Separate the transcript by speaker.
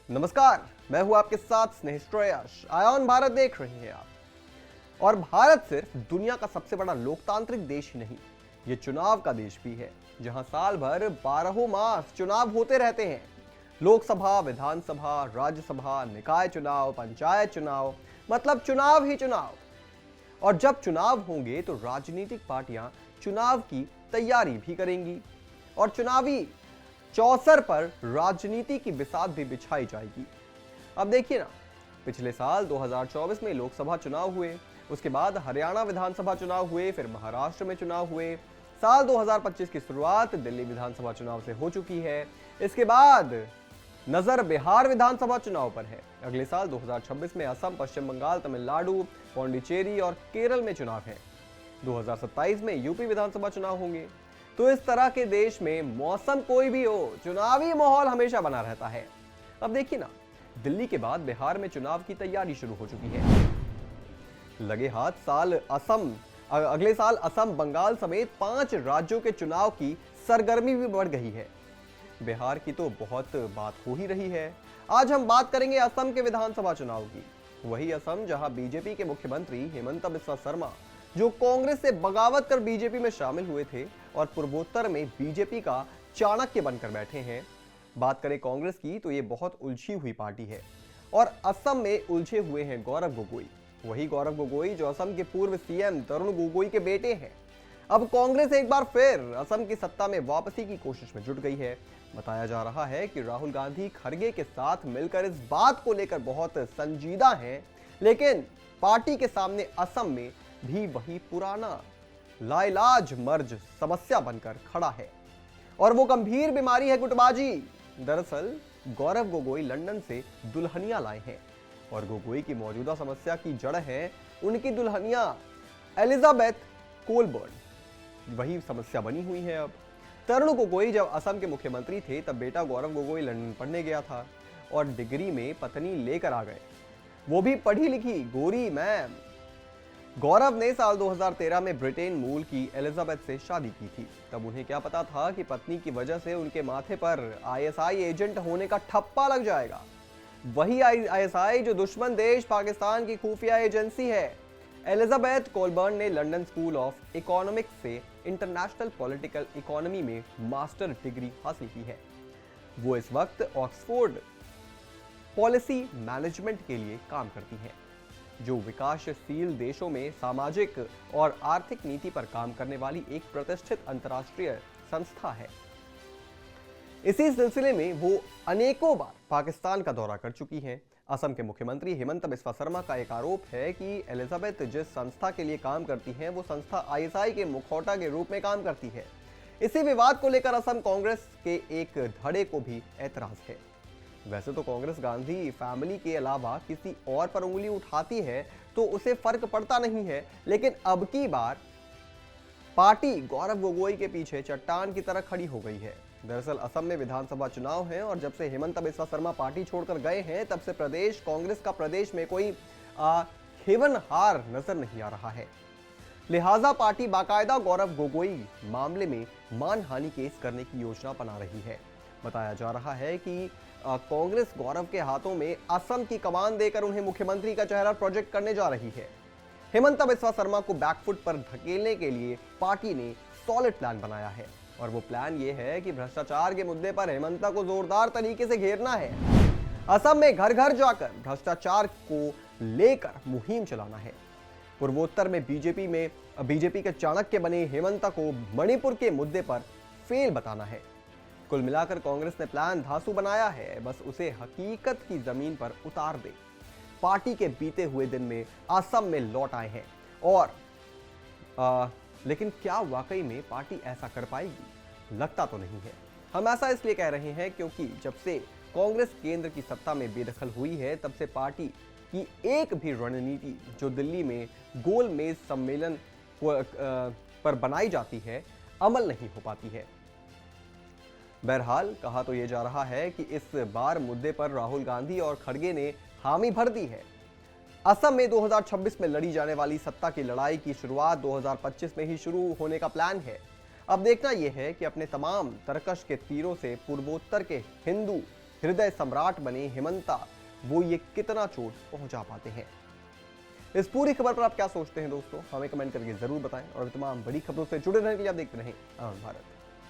Speaker 1: नमस्कार, मैं हूं आपके साथ स्नेह श्रेयस। आयोन भारत देख रहे हैं आप। और भारत सिर्फ दुनिया का सबसे बड़ा लोकतांत्रिक देश ही नहीं, ये चुनाव का देश भी है, जहां साल भर 12 मास चुनाव होते रहते हैं। लोकसभा, विधानसभा, राज्यसभा, निकाय चुनाव, पंचायत चुनाव, मतलब चुनाव ही चुनाव। और जब चुनाव होंगे तो राजनीतिक पार्टियां चुनाव की तैयारी भी करेंगी और चुनावी चौसर पर राजनीति की बिसात भी बिछाई जाएगी। अब देखिए ना, पिछले साल 2024 में लोकसभा चुनाव हुए, उसके बाद हरियाणा विधानसभा चुनाव हुए, फिर महाराष्ट्र में चुनाव हुए। साल 2025 की शुरुआत दिल्ली विधानसभा चुनाव से हो चुकी है। इसके बाद नजर बिहार विधानसभा चुनाव पर है। अगले साल 2026 में असम, पश्चिम बंगाल, तमिलनाडु, पौंडीचेरी और केरल में चुनाव है। 2027 में यूपी विधानसभा चुनाव होंगे। तो इस तरह के देश में मौसम कोई भी हो, चुनावी माहौल हमेशा बना रहता है। अब देखिए ना, दिल्ली के बाद बिहार में चुनाव की तैयारी शुरू हो चुकी है। लगे हाथ अगले साल असम, बंगाल समेत 5 राज्यों के चुनाव की सरगर्मी भी बढ़ गई है। बिहार की तो बहुत बात हो ही रही है। आज हम बात करेंगे असम के विधानसभा चुनाव की। वही असम जहां बीजेपी के मुख्यमंत्री हेमंत बिस्वा शर्मा, जो कांग्रेस से बगावत कर बीजेपी में शामिल हुए थे और पूर्वोत्तर में बीजेपी का चाणक्य बनकर बैठे हैं। बात करें कांग्रेस की तो ये बहुत उलझी हुई पार्टी है और असम में उलझे हुए हैं गौरव गोगोई। वही गौरव गोगोई जो असम के पूर्व सीएम तरुण गोगोई के बेटे हैं। अब कांग्रेस एक बार फिर असम की सत्ता में वापसी की कोशिश में जुट गई है। बताया जा रहा है कि राहुल गांधी खड़गे के साथ मिलकर इस बात को लेकर बहुत संजीदा हैं, लेकिन पार्टी के सामने असम में भी वही पुराना लाइलाज मर्ज समस्या बनकर खड़ा है और वो गंभीर बीमारी है गुटबाजी। दरअसल गौरव गोगोई लंदन से दुल्हनिया लाए हैं और गोगोई की मौजूदा समस्या की जड़ है उनकी दुल्हनिया एलिजाबेथ कोलबर्न। वही समस्या बनी हुई है। अब तरुण गोगोई जब असम के मुख्यमंत्री थे तब बेटा गौरव गोगोई लंदन पढ़ने गया था और डिग्री में पत्नी लेकर आ गए, वो भी पढ़ी लिखी गोरी मैम। गौरव ने साल 2013 में ब्रिटेन मूल की एलिजाबेथ से शादी की थी। तब उन्हें क्या पता था कि पत्नी की वजह से उनके माथे पर आईएसआई एजेंट होने का ठप्पा लग जाएगा। वही आईएसआई जो दुश्मन देश पाकिस्तान की खुफिया एजेंसी है। एलिजाबेथ कोलबर्न ने लंदन स्कूल ऑफ इकोनॉमिक्स से इंटरनेशनल पॉलिटिकल इकोनॉमी में मास्टर डिग्री हासिल की है। वो इस वक्त ऑक्सफोर्ड पॉलिसी मैनेजमेंट के लिए काम करती हैं, जो विकासशील देशों में सामाजिक और आर्थिक नीति पर काम करने वाली एक प्रतिष्ठित अंतर्राष्ट्रीय संस्था है। इसी सिलसिले में वो अनेकों बार पाकिस्तान का दौरा कर चुकी हैं। असम के मुख्यमंत्री हेमंत बिस्वा शर्मा का एक आरोप है कि एलिजाबेथ जिस संस्था के लिए काम करती हैं वो संस्था आईएसआई के मुखौटा के रूप में काम करती है। इसी विवाद को लेकर असम कांग्रेस के एक धड़े को भी ऐतराज है। वैसे तो कांग्रेस गांधी फैमिली के अलावा किसी और पर उंगली उठाती है तो उसे फर्क पड़ता नहीं है, लेकिन अब की बार पार्टी गौरव गोगोई के पीछे चट्टान की तरह खड़ी हो गई है। दरअसल असम में विधानसभा चुनाव है और जब से हेमंत बिस्वा शर्मा पार्टी छोड़कर गए हैं तब से प्रदेश कांग्रेस का प्रदेश में कोई खेवनहार नजर नहीं आ रहा है। लिहाजा पार्टी बाकायदा गौरव गोगोई मामले में मानहानि केस करने की योजना बना रही है। बताया जा रहा है कि कांग्रेस गौरव के हाथों में असम की कमान देकर उन्हें मुख्यमंत्री का चेहरा प्रोजेक्ट करने जा रही है। हेमंत बिस्वा शर्मा को बैकफुट पर धकेलने के लिए पार्टी ने सॉलिड प्लान बनाया है और वो प्लान ये है कि भ्रष्टाचार के मुद्दे पर हेमंत को जोरदार तरीके से घेरना है। असम में घर घर जाकर भ्रष्टाचार को लेकर मुहिम चलाना है। पूर्वोत्तर में बीजेपी के चाणक्य बने हेमंत को मणिपुर के मुद्दे पर फेल बताना है। कुल मिलाकर कांग्रेस ने प्लान धांसू बनाया है, बस उसे हकीकत की जमीन पर उतार दे। पार्टी के बीते हुए दिन में असम में लौट आए हैं और लेकिन क्या वाकई में पार्टी ऐसा कर पाएगी? लगता तो नहीं है। हम ऐसा इसलिए कह रहे हैं क्योंकि जब से कांग्रेस केंद्र की सत्ता में बेदखल हुई है तब से पार्टी की एक भी रणनीति जो दिल्ली में गोल मेज सम्मेलन पर बनाई जाती है अमल नहीं हो पाती है। बहरहाल कहा तो यह जा रहा है कि इस बार मुद्दे पर राहुल गांधी और खड़गे ने हामी भर दी है। असम में 2026 में लड़ी जाने वाली सत्ता की लड़ाई की शुरुआत 2025 में ही शुरू होने का प्लान है। अब देखना यह है कि अपने तमाम तरकश के तीरों से पूर्वोत्तर के हृदय सम्राट बने हिमंता, वो ये कितना चोट पहुंचा पाते हैं। इस पूरी खबर पर आप क्या सोचते हैं दोस्तों, हमें कमेंट करके जरूर बताएं और तमाम बड़ी खबरों से जुड़े रहने के लिए आप देखते रहें आनंद भारत।